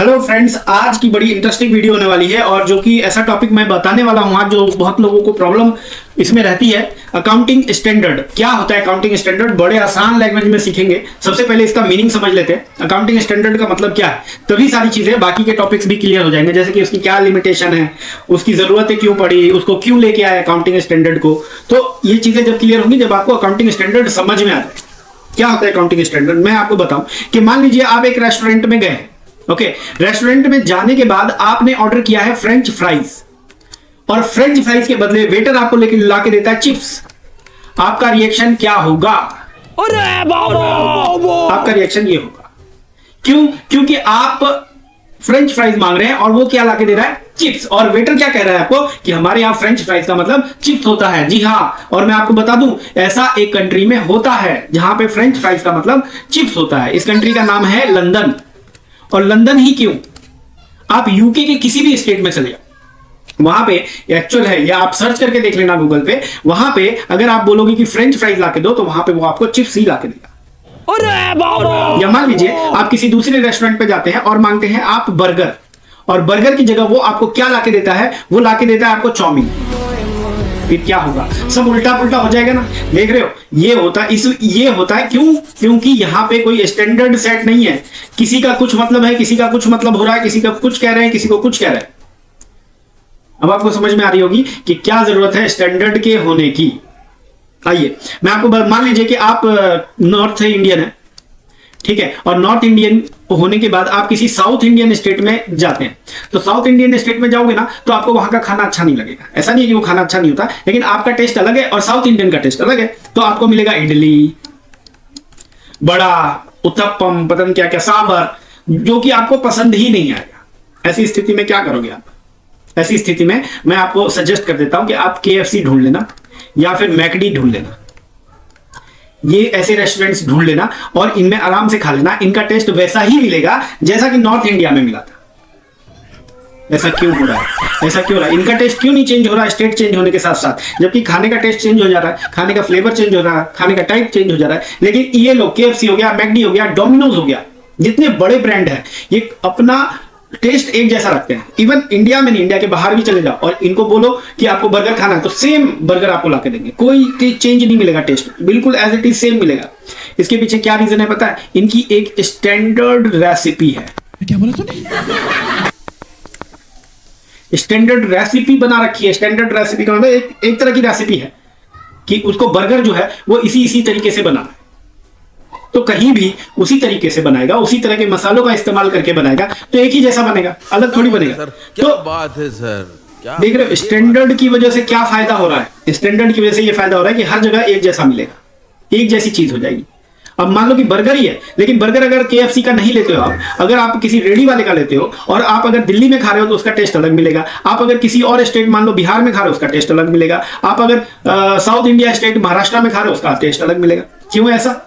Hello friends, आज की बड़ी इंटरेस्टिंग वीडियो होने वाली है और जो कि ऐसा टॉपिक मैं बताने वाला हूं आज जो बहुत लोगों को प्रॉब्लम इसमें रहती है। अकाउंटिंग स्टैंडर्ड क्या होता है? अकाउंटिंग स्टैंडर्ड बड़े आसान लैंग्वेज में सीखेंगे। सबसे पहले इसका मीनिंग समझ लेते हैं। अकाउंटिंग स्टैंडर्ड का मतलब क्या है, तभी सारी चीजें बाकी के टॉपिक्स भी क्लियर हो जाएंगे। जैसे कि उसकी क्या लिमिटेशन है, उसकी जरूरतें क्यों पड़ी, उसको क्यों लेके आए अकाउंटिंग स्टैंडर्ड को। तो ये चीजें जब क्लियर होंगी, जब आपको अकाउंटिंग स्टैंडर्ड समझ में आ जाए क्या होता है अकाउंटिंग स्टैंडर्ड। मैं आपको बताऊं कि मान लीजिए आप एक रेस्टोरेंट में गए। ओके, रेस्टोरेंट में जाने के बाद आपने ऑर्डर किया है फ्रेंच फ्राइज और फ्रेंच फ्राइज के बदले वेटर आपको लेके ला के देता है चिप्स। आपका रिएक्शन क्या होगा? अरे बाबा! आपका रिएक्शन ये होगा। क्यों? क्योंकि आप फ्रेंच फ्राइज मांग रहे हैं और वो क्या ला के दे रहा है? चिप्स। और वेटर क्या कह रहा है आपको कि हमारे यहां फ्रेंच फ्राइज का मतलब चिप्स होता है। जी हां, और मैं आपको बता दूं ऐसा एक कंट्री में होता है जहां पे फ्रेंच फ्राइज का मतलब चिप्स होता है। इस कंट्री का नाम है लंदन। और लंदन ही क्यों, आप यूके के किसी भी स्टेट में चले जाओ, वहां पे एक्चुअल है, या आप सर्च करके देख लेना गूगल पे। वहां पे अगर आप बोलोगे कि फ्रेंच फ्राइज लाके दो, तो वहां पे वो आपको चिप्स ही लाके देगा। अरे बाबा! या मान लीजिए आप किसी दूसरे रेस्टोरेंट पे जाते हैं और मांगते हैं आप बर्गर, और बर्गर की जगह वो आपको क्या लाके देता है? वो लाके देता है आपको चाउमीन। फिर क्या होगा? सब उल्टा पुल्टा हो जाएगा ना। देख रहे हो, ये होता है क्यों? क्योंकि यहां पे कोई स्टैंडर्ड सेट नहीं है। किसी का कुछ मतलब है, किसी का कुछ मतलब हो रहा है, किसी का कुछ कह रहे हैं, किसी को कुछ कह रहे हैं। अब आपको समझ में आ रही होगी कि क्या जरूरत है स्टैंडर्ड के होने की। आइए मैं आपको मान लीजिए कि आप नॉर्थ इंडियन है, ठीक है, और नॉर्थ इंडियन होने के बाद आप किसी साउथ इंडियन स्टेट में जाते हैं। तो साउथ इंडियन स्टेट में जाओगे ना, तो आपको वहां का खाना अच्छा नहीं लगेगा। ऐसा नहीं है कि वो खाना अच्छा नहीं होता, लेकिन आपका टेस्ट अलग है और साउथ इंडियन का टेस्ट अलग है। तो आपको मिलेगा इडली, बड़ा, उत्तपम, पता नहीं क्या क्या, सांभर, जो कि आपको पसंद ही नहीं आएगा। ऐसी स्थिति में क्या करोगे आप? ऐसी स्थिति में मैं आपको सजेस्ट कर देता हूं कि आप KFC ढूंढ लेना या फिर मैकडी ढूंढ लेना। ये ऐसे रेस्टोरेंट्स ढूंढ लेना और इनमें आराम से खा लेना। इनका टेस्ट वैसा ही मिलेगा जैसा कि नॉर्थ इंडिया में मिला था। ऐसा क्यों हो रहा है? ऐसा क्यों हो रहा है? इनका टेस्ट क्यों नहीं चेंज हो रहा है स्टेट चेंज होने के साथ साथ? जबकि खाने का टेस्ट चेंज हो जा रहा है, खाने का फ्लेवर चेंज हो रहा है, खाने का टाइप चेंज हो जा रहा है। लेकिन ये लोग KFC हो गया, मैकडी हो गया, डोमिनोज हो गया, जितने बड़े ब्रांड है, ये अपना टेस्ट एक जैसा रखते हैं। इवन इंडिया में नहीं, इंडिया के बाहर भी चले जाओ और इनको बोलो कि आपको बर्गर खाना है, तो सेम बर्गर आपको ला के देंगे। कोई चेंज नहीं मिलेगा, टेस्ट बिल्कुल एज इट इज सेम मिलेगा। इसके पीछे क्या रीजन है पता है? इनकी एक स्टैंडर्ड रेसिपी है। क्या बोला तूने? स्टैंडर्ड रेसिपी बना रखी है। स्टैंडर्ड रेसिपी का मतलब एक तरह की रेसिपी है कि उसको बर्गर जो है वो इसी तरीके से बनाना है। तो कहीं भी उसी तरीके से बनाएगा, उसी तरह के मसालों का इस्तेमाल करके बनाएगा, तो एक ही जैसा बनेगा, अलग थोड़ी बनेगा। सर, क्या तो बात है सर, क्या देख रहे हो स्टैंडर्ड की वजह से क्या फायदा हो रहा है? स्टैंडर्ड की वजह से ये फायदा हो रहा है कि हर जगह एक जैसा मिलेगा, एक जैसी चीज हो जाएगी। अब मान लो कि बर्गर ही है, लेकिन बर्गर अगर KFC का नहीं लेते हो आप, अगर आप किसी रेडी वाले का लेते हो और आप अगर दिल्ली में खा रहे हो तो उसका टेस्ट अलग मिलेगा। आप अगर किसी और स्टेट, मान लो बिहार में खा रहे हो, उसका टेस्ट अलग मिलेगा। आप अगर साउथ इंडिया स्टेट महाराष्ट्र में खा रहे हो, उसका टेस्ट अलग मिलेगा। क्यों ऐसा?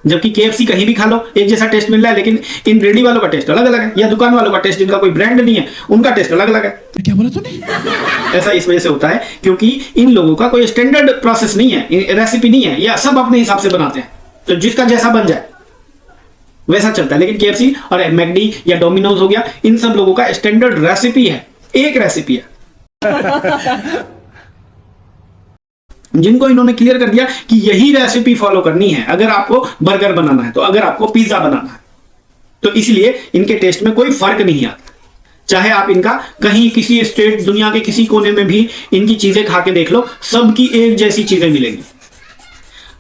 जबकि KFC कहीं भी खा लो एक जैसा टेस्ट मिल रहा है, लेकिन इन रेडी वालों का टेस्ट अलग अलग है, या दुकान वालों का टेस्ट, जिनका कोई ब्रांड नहीं है, उनका टेस्ट अलग अलग है। क्या बोला तूने? ऐसा इस वजह से होता है क्योंकि इन लोगों का कोई स्टैंडर्ड प्रोसेस नहीं है, रेसिपी नहीं है, या सब अपने हिसाब से बनाते हैं, तो जिसका जैसा बन जाए वैसा चलता है। लेकिन KFC और मैकडी या डोमिनोज हो गया, इन सब लोगों का स्टैंडर्ड रेसिपी है, एक रेसिपी है जिनको इन्होंने क्लियर कर दिया कि यही रेसिपी फॉलो करनी है अगर आपको बर्गर बनाना है, तो अगर आपको पिज्जा बनाना है, तो इसलिए इनके टेस्ट में कोई फर्क नहीं आता। चाहे आप इनका कहीं किसी स्टेट, दुनिया के किसी कोने में भी इनकी चीजें खा के देख लो, सबकी एक जैसी चीजें मिलेंगी।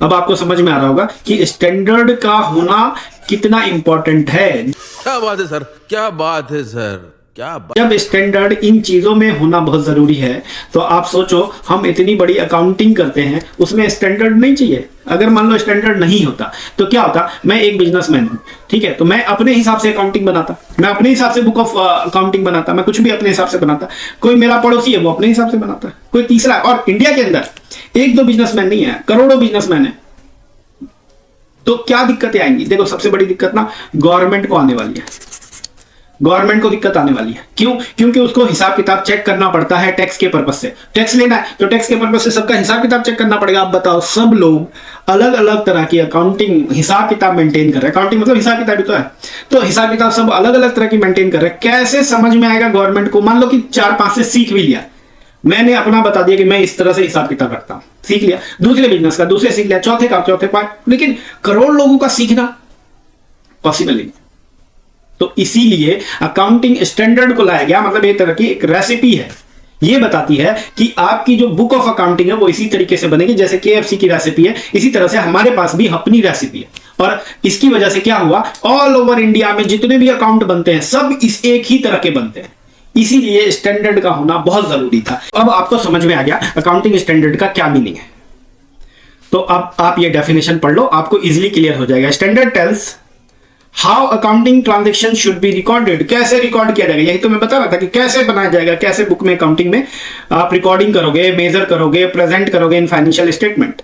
अब आपको समझ में आ रहा होगा कि स्टैंडर्ड का होना कितना इंपॉर्टेंट है। क्या बात है सर, क्या बात है सर, क्या बात। जब स्टैंडर्ड इन चीजों में होना बहुत जरूरी है, तो आप सोचो हम इतनी बड़ी अकाउंटिंग करते हैं, उसमें स्टैंडर्ड नहीं चाहिए। अगर मान लो स्टैंडर्ड नहीं होता तो क्या होता? मैं एक बिजनेसमैन हूं, ठीक है, तो मैं अपने हिसाब से अकाउंटिंग बनाता, मैं अपने हिसाब से बुक ऑफ अकाउंटिंग बनाता, मैं कुछ भी अपने हिसाब से बनाता। कोई मेरा पड़ोसी है, वो अपने हिसाब से बनाता, कोई तीसरा। और इंडिया के अंदर एक दो बिजनेसमैन नहीं है, करोड़ों बिजनेसमैन है। तो क्या दिक्कतें आएंगी? देखो सबसे बड़ी दिक्कत ना गवर्नमेंट को आने वाली है। गवर्नमेंट को दिक्कत आने वाली है। क्यों? क्योंकि उसको हिसाब किताब चेक करना पड़ता है टैक्स के पर्पज से। टैक्स लेना है तो टैक्स के पर्पज से सबका हिसाब किताब चेक करना पड़ेगा। आप बताओ, सब लोग अलग अलग तरह की अकाउंटिंग हिसाब किताब मेंटेन कर रहे हैं। अकाउंटिंग मतलब हिसाब किताब ही तो है, तो हिसाब किताब सब अलग अलग तरह की मेंटेन कर रहे हैं। कैसे समझ में आएगा गवर्नमेंट को? मान लो कि 4-5 से सीख भी लिया, मैंने अपना बता दिया कि मैं इस तरह से हिसाब किताब रखता हूं, सीख लिया। दूसरे बिजनेस का दूसरे सीख लिया, चौथे का चौथे पार्ट, लेकिन करोड़ लोगों का सीखना पॉसिबल नहीं। तो इसीलिए अकाउंटिंग स्टैंडर्ड को लाया गया। मतलब एक तरह की एक रेसिपी है, ये बताती है कि आपकी जो बुक ऑफ अकाउंटिंग है वो इसी तरीके से बनेगी जैसे KFC की रेसिपी है। इसी तरह से हमारे पास भी अपनी रेसिपी है। और इसकी वजह से क्या हुआ, ऑल ओवर इंडिया में जितने भी अकाउंट बनते हैं सब इस एक ही तरह के बनते हैं। इसीलिए स्टैंडर्ड का होना बहुत जरूरी था। अब आपको समझ में आ गया अकाउंटिंग स्टैंडर्ड का क्या मीनिंग है। तो अब आप ये डेफिनेशन पढ़ लो, आपको इजीली क्लियर हो जाएगा। Standard tales how accounting transaction should be recorded. कैसे रिकॉर्ड किया जाएगा, यही तो मैं बता रहा था कि कैसे बनाया जाएगा, कैसे बुक में अकाउंटिंग में आप रिकॉर्डिंग करोगे, मेजर करोगे, प्रेजेंट करोगे इन फाइनेंशियल स्टेटमेंट।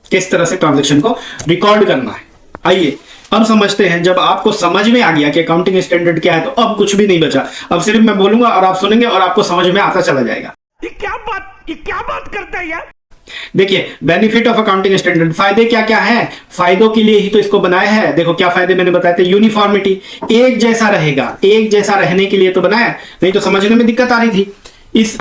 किस तरह से ट्रांजेक्शन को रिकॉर्ड करना है। आइए अब समझते हैं। जब आपको समझ में आ गया कि अकाउंटिंग स्टैंडर्ड क्या है तो अब कुछ भी नहीं बचा। अब सिर्फ मैं बोलूंगा और आप सुनेंगे और आपको समझ में आता चला जाएगा। ये क्या बात करता है यार। देखिए, बेनिफिट ऑफ अकाउंटिंग स्टैंडर्ड, फायदे क्या क्या है। फायदों के लिए ही तो इसको बनाया है। देखो क्या फायदे मैंने बताए थे। यूनिफॉर्मिटी, एक जैसा रहेगा, एक जैसा रहने के लिए तो बनाया, नहीं तो समझने में दिक्कत आ रही थी।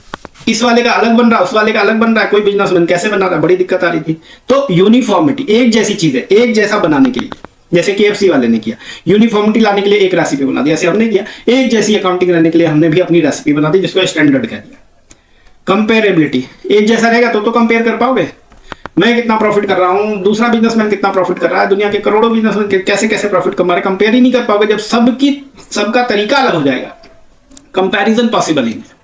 इस वाले का अलग बन रहा, उस वाले का अलग बन रहा है, कोई बिजनेसमैन कैसे बना रहा है, बड़ी दिक्कत आ रही थी। तो यूनिफॉर्मिटी, एक जैसी चीज है, एक जैसा बनाने के लिए, जैसे KFC वाले ने किया। यूनिफॉर्मिटी लाने के लिए एक रेसिपी बना दी, ऐसे हमने किया। एक जैसी अकाउंटिंग रहने के लिए हमने भी अपनी रेसिपी बना दी जिसको स्टैंडर्ड कह दिया। कंपेरेबिलिटी, एक जैसा रहेगा तो कंपेयर कर पाओगे। मैं कितना प्रॉफिट कर रहा हूं, दूसरा बिजनेसमैन कितना प्रॉफिट कर रहा है, दुनिया के करोड़ों बिजनेसमैन कैसे कैसे प्रॉफिट कमा रहे, कंपेयर ही नहीं कर पाओगे। जब सबका तरीका अलग हो जाएगा, कंपैरिजन पॉसिबल ही नहीं।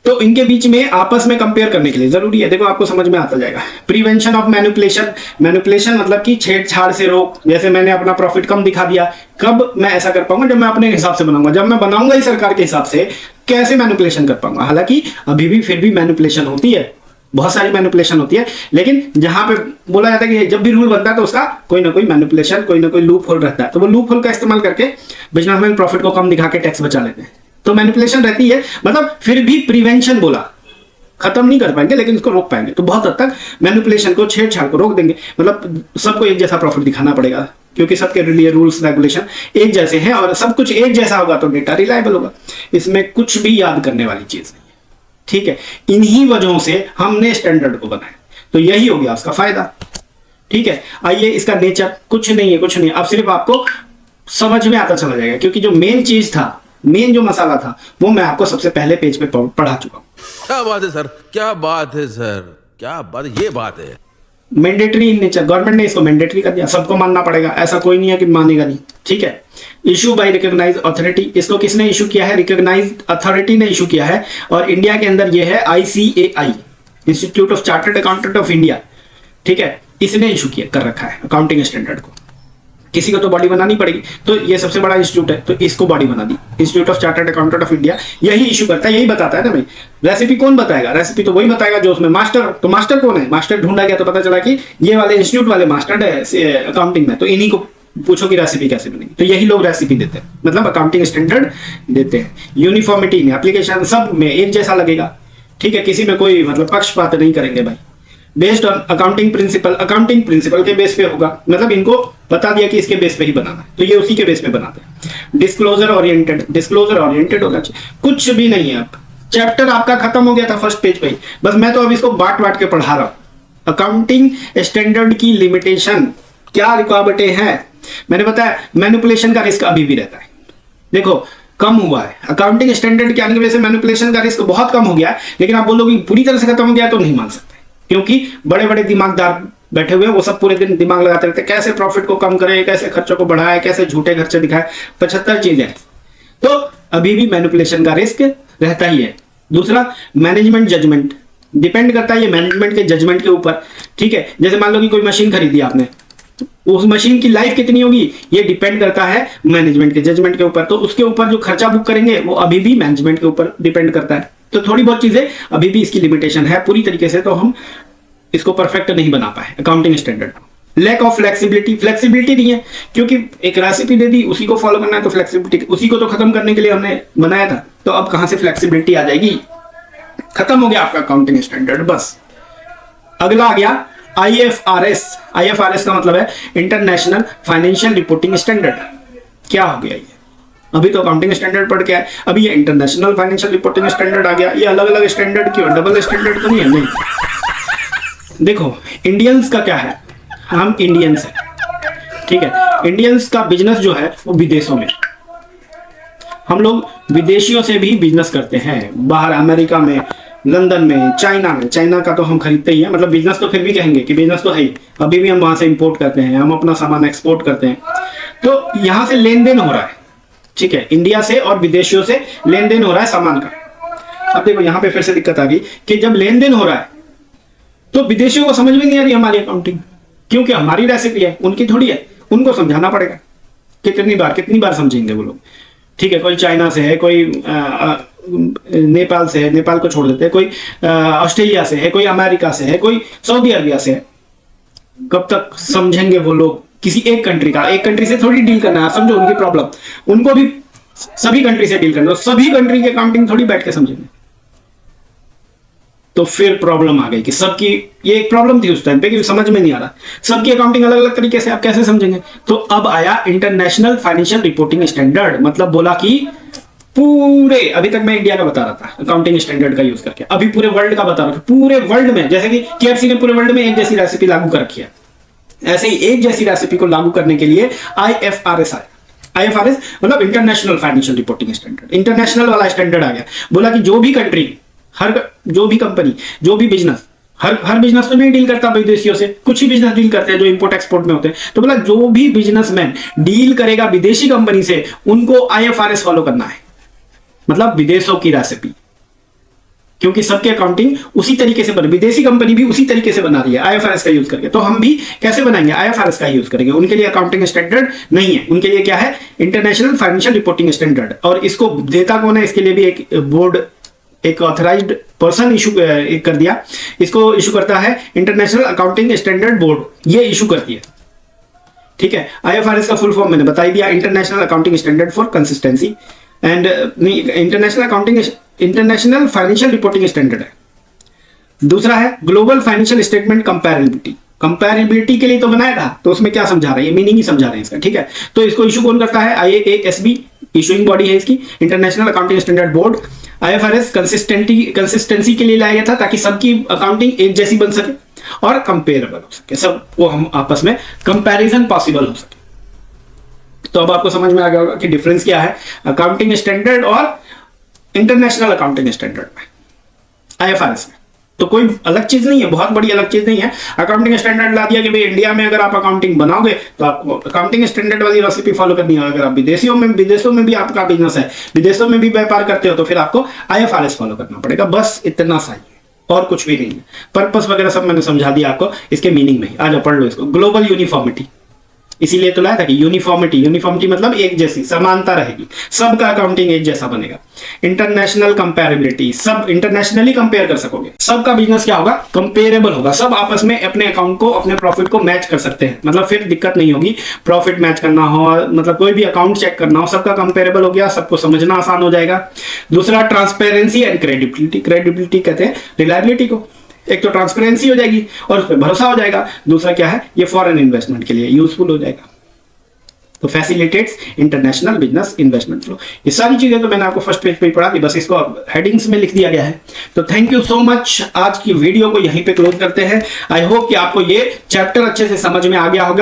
तो इनके बीच में आपस में कंपेयर करने के लिए जरूरी है। देखो आपको समझ में आता जाएगा। प्रिवेंशन ऑफ मैनिपुलेशन, मैनिपुलेशन मतलब कि छेड़छाड़ से रोक। जैसे मैंने अपना प्रॉफिट कम दिखा दिया, कब मैं ऐसा कर पाऊंगा, जब मैं अपने हिसाब से बनाऊंगा। जब मैं बनाऊंगा ही सरकार के हिसाब से, कैसे मैनिपुलेशन कर पाऊंगा। हालांकि अभी भी फिर भी मैनिपुलेशन होती है, बहुत सारी मैनिपुलेशन होती है, लेकिन जहां पे बोला जाता है कि जब भी रूल बनता है तो उसका कोई ना कोई मैनिपुलेशन, कोई ना कोई लूप होल रहता है। तो वो लूप होल का इस्तेमाल करके बिजनेसमैन प्रॉफिट को कम दिखा के टैक्स बचा लेते हैं। तो मैनिपुलेशन रहती है, मतलब फिर भी प्रिवेंशन बोला, खत्म नहीं कर पाएंगे लेकिन इसको रोक पाएंगे। तो बहुत हद तक मैनिपुलेशन को, छेड़छाड़ को रोक देंगे। मतलब सबको एक जैसा प्रॉफिट दिखाना पड़ेगा क्योंकि सबके लिए रूल्स रेगुलेशन एक जैसे हैं और सब कुछ एक जैसा होगा तो डेटा रिलायबल होगा। इसमें कुछ भी याद करने वाली चीज नहीं, ठीक है। इन्हीं वजहों से हमने स्टैंडर्ड को बनाया। तो यही हो गया उसका फायदा, ठीक है। आइए, इसका नेचर कुछ नहीं है, कुछ नहीं। अब सिर्फ आपको समझ में आता चला जाएगा क्योंकि जो मेन चीज था, मेन जो मसाला था, वो मैं आपको सबसे पहले पेज पे पढ़ा चुका हूं। क्या बात है सर, क्या बात है सर, क्या बात, ये बात है। मैंडेटरी इन नेचर, गवर्नमेंट ने इसको मैंडेटरी कर दिया, सबको मानना पड़ेगा, ऐसा कोई नहीं है कि मानेगा नहीं, ठीक है। इशू बाय रिकॉग्नाइज अथॉरिटी, इसको किसने इशू किया है, रिकॉग्नाइज अथॉरिटी ने इशू किया है। और इंडिया के अंदर ये है ICAI, institute of chartered accountant of India, ठीक है। इसने इशू किया कर रखा है अकाउंटिंग स्टैंडर्ड को। किसी को तो बॉडी बनानी पड़ेगी, तो ये सबसे बड़ा इंस्टीट्यूट है तो इसको बॉडी बना दी, institute of chartered accountant of India. यही इशू करता है, यही बताता है ना भाई। रेसिपी कौन बताएगा, रेसिपी तो वही बताएगा जो उसमें मास्टर। तो मास्टर कौन है, मास्टर ढूंढा गया तो पता चला कि ये वाले इंस्टीट्यूट वाले मास्टर है अकाउंटिंग में, तो इन्हीं को पूछो कि रेसिपी कैसे बनेगी, तो यही लोग रेसिपी देते हैं, मतलब अकाउंटिंग स्टैंडर्ड देते हैं। यूनिफॉर्मिटी में एप्लीकेशन सब में एक जैसा लगेगा, ठीक है। किसी में कोई मतलब पक्षपात नहीं करेंगे भाई। Based on accounting principle, accounting principle के बेस पे होगा, मतलब इनको बता दिया कि इसके बेस पे ही बनाना है तो ये उसी के बेस पे बनाते हैं। डिस्क्लोजर ओरिएंटेड, डिस्क्लोजर ओरिएंटेड होना चाहिए, कुछ भी नहीं है। अब चैप्टर आपका खत्म हो गया था फर्स्ट पेज पे ही, बस मैं तो अब इसको बांट के पढ़ा रहा हूं। अकाउंटिंग स्टैंडर्ड की लिमिटेशन, क्या रिक्वायरमेंटें हैं, मैंने बताया। मैनिपुलेशन का रिस्क अभी भी रहता है, देखो कम हुआ है। अकाउंटिंग स्टैंडर्ड के आने की वजह से मैनिपुलेशन का रिस्क बहुत कम हो गया है, लेकिन आप बोलोगे पूरी तरह से खत्म हो गया तो नहीं मान सकते, क्योंकि बड़े बड़े दिमागदार बैठे हुए हैं, वो सब पूरे दिन दिमाग लगाते रहते हैं, कैसे प्रॉफिट को कम करें, कैसे खर्चों को बढ़ाए, कैसे झूठे खर्चे दिखाए, 75 चीजें। तो अभी भी मैनिपुलेशन का रिस्क रहता ही है। दूसरा, मैनेजमेंट जजमेंट, डिपेंड करता है ये मैनेजमेंट के जजमेंट के ऊपर, ठीक है। जैसे मान लो कि कोई मशीन खरीदी आपने, उस मशीन की लाइफ कितनी होगी ये डिपेंड करता है मैनेजमेंट के जजमेंट के ऊपर। तो उसके ऊपर जो खर्चा बुक करेंगे वो अभी भी मैनेजमेंट के ऊपर डिपेंड करता है। तो थोड़ी बहुत चीजें अभी भी इसकी लिमिटेशन है, पूरी तरीके से तो हम इसको परफेक्ट नहीं बना पाए accounting standard. Lack of flexibility, flexibility नहीं है, क्योंकि एक रेसिपी दे दी उसी को फॉलो करना है, तो फ्लेक्सिबिलिटी उसी को तो खत्म करने के लिए हमने बनाया था, तो अब कहां से फ्लेक्सिबिलिटी आ जाएगी? खत्म हो गया आपका अकाउंटिंग स्टैंडर्ड। बस अगला आ गया IFRS। IFRS का मतलब है इंटरनेशनल फाइनेंशियल रिपोर्टिंग स्टैंडर्ड। क्या हो गया ये? अभी तो अकाउंटिंग स्टैंडर्ड पढ़ के आए, अभी ये इंटरनेशनल फाइनेंशियल रिपोर्टिंग स्टैंडर्ड आ गया। ये अलग अलग स्टैंडर्ड क्यों? डबल स्टैंडर्ड तो नहीं है? नहीं। देखो इंडियंस का क्या है, हम इंडियंस हैं, ठीक है। इंडियंस का बिजनेस जो है वो विदेशों में, हम लोग विदेशियों से भी बिजनेस करते हैं, बाहर अमेरिका में, लंदन में, चाइना में। चाइना का तो हम खरीदते ही हैं, मतलब बिजनेस तो फिर भी कहेंगे कि बिजनेस तो है ही, अभी भी हम वहां से इंपोर्ट करते हैं, हम अपना सामान एक्सपोर्ट करते हैं, तो यहां से लेन देन हो रहा है, ठीक है। इंडिया से और विदेशियों से लेन देन हो रहा है सामान का। अब देखो यहां पे फिर से दिक्कत आ गई कि जब लेन देन हो रहा है तो विदेशियों को समझ में नहीं आ रही हमारी अकाउंटिंग, क्योंकि हमारी रेसिपी है, उनकी थोड़ी है, उनको समझाना पड़ेगा। कितनी बार समझेंगे वो लोग, ठीक है। कोई चाइना से है, कोई नेपाल से है, नेपाल को छोड़ देते हैं, कोई ऑस्ट्रेलिया से है, कोई अमेरिका से है, कोई सऊदी अरबिया से है। कब तक समझेंगे वो लोग किसी एक कंट्री का? एक कंट्री से थोड़ी डील करना है, समझो उनकी प्रॉब्लम, उनको भी सभी कंट्री से डील करना, सभी कंट्री की अकाउंटिंग थोड़ी बैठ के समझेंगे। तो फिर प्रॉब्लम आ गई कि सबकी, ये एक प्रॉब्लम थी उस टाइम पे कि समझ में नहीं आ रहा, सबकी अकाउंटिंग अलग अलग तरीके से, आप कैसे समझेंगे? तो अब आया इंटरनेशनल फाइनेंशियल रिपोर्टिंग स्टैंडर्ड, मतलब बोला कि पूरे, अभी तक मैं इंडिया का बता रहा था अकाउंटिंग स्टैंडर्ड का यूज करके, अभी पूरे वर्ल्ड का बता रहा था। पूरे वर्ल्ड में, जैसे कि KFC ने पूरे वर्ल्ड में एक जैसी रेसिपी लागू कर रखी है, ऐसे ही एक जैसी रेसिपी को लागू करने के लिए IFRS आया। IFRS मतलब international financial reporting standard, international वाला स्टैंडर्ड आ गया। बोला कि जो भी कंट्री, जो भी कंपनी, जो भी बिजनेस, हर बिजनेस तो नहीं डील करता विदेशियों से, कुछ ही बिजनेस डील करते हैं जो इंपोर्ट एक्सपोर्ट में होते हैं। तो बोला जो भी बिजनेसमैन डील करेगा विदेशी कंपनी से, उनको IFRS फॉलो करना है, मतलब विदेशों की रेसिपी, क्योंकि सबके अकाउंटिंग उसी तरीके से बने, विदेशी कंपनी भी उसी तरीके से बना रही है IFRS का यूज करके, तो हम भी कैसे बनाएंगे? IFRS का यूज करेंगे। उनके लिए अकाउंटिंग स्टैंडर्ड नहीं है, उनके लिए क्या है? International financial reporting standard. और इसको देता कौन है? इसके लिए भी एक बोर्ड, एक ऑथराइज्ड पर्सन इशू कर दिया। इसको इशू करता है इंटरनेशनल अकाउंटिंग स्टैंडर्ड बोर्ड, ये इशू करती है, ठीक है। IFRS का फुल फॉर्म मैंने बता ही दिया, international accounting standard for consistency and, international financial reporting standard है। दूसरा है ग्लोबल फाइनेंशियल स्टेटमेंट कंपैरेबिलिटी। कंपैरेबिलिटी के लिए तो बनाया था, तो उसमें क्या समझा रहे हैं? मीनिंग ही समझा रहे हैं इसका, ठीक है। तो इसको इशू कौन करता है? IASB इशूइंग बॉडी है इसकी, international accounting standard board. IFRS consistency के लिए लाया गया था, ताकि सबकी अकाउंटिंग एक जैसी बन सके और कंपेरेबल हो सके, सब वो हम आपस में कंपैरिजन पॉसिबल हो सके। तो अब आपको समझ में आ गया होगा कि डिफरेंस क्या है अकाउंटिंग स्टैंडर्ड और इंटरनेशनल अकाउंटिंग स्टैंडर्ड में, IFRS में। तो कोई अलग चीज नहीं है, बहुत बड़ी अलग चीज नहीं है। अकाउंटिंग स्टैंडर्ड ला दिया कि भाई इंडिया में अगर आप अकाउंटिंग बनाओगे तो आपको अकाउंटिंग स्टैंडर्ड वाली रेसिपी फॉलो करनी है। अगर आप विदेशों में भी आपका बिजनेस है, विदेशों में भी व्यापार करते हो, तो फिर आपको IFRS फॉलो करना पड़ेगा। बस इतना सा ही, और कुछ भी नहीं है। पर्पस वगैरह सब मैंने समझा दिया आपको इसके मीनिंग में ही। आ जाओ पढ़ लो इसको। ग्लोबल यूनिफॉर्मिटी, इसीलिए तो लाया था कि यूनिफॉर्मिटी मतलब एक जैसी, समानता रहेगी, सबका अकाउंटिंग एक जैसा बनेगा। इंटरनेशनल कंपैरेबिलिटी, सब इंटरनेशनली कंपेयर कर सकोगे, सबका बिजनेस क्या होगा? कंपेरेबल होगा, सब आपस में अपने अकाउंट को, अपने प्रॉफिट को मैच कर सकते हैं, मतलब फिर दिक्कत नहीं होगी। प्रॉफिट मैच करना हो, मतलब कोई भी अकाउंट चेक करना हो, सबका कंपेरेबल हो गया, सबको समझना आसान हो जाएगा। दूसरा ट्रांसपेरेंसी एंड क्रेडिबिलिटी। क्रेडिबिलिटी कहते हैं रिलायबिलिटी को। एक तो ट्रांसपेरेंसी हो जाएगी और उस पर भरोसा हो जाएगा। दूसरा क्या है? ये फॉरेन इन्वेस्टमेंट के लिए यूजफुल हो जाएगा। तो facilitates international business investment flow. ये सारी चीजें तो मैंने आपको फर्स्ट पेज पे ही पढ़ा दी, बस इसको हेडिंग्स में लिख दिया गया है। तो थैंक यू सो मच। आज की वीडियो को यहीं पे क्लोज करते हैं। आई होप कि आपको ये चैप्टर अच्छे से समझ में आ गया होगा।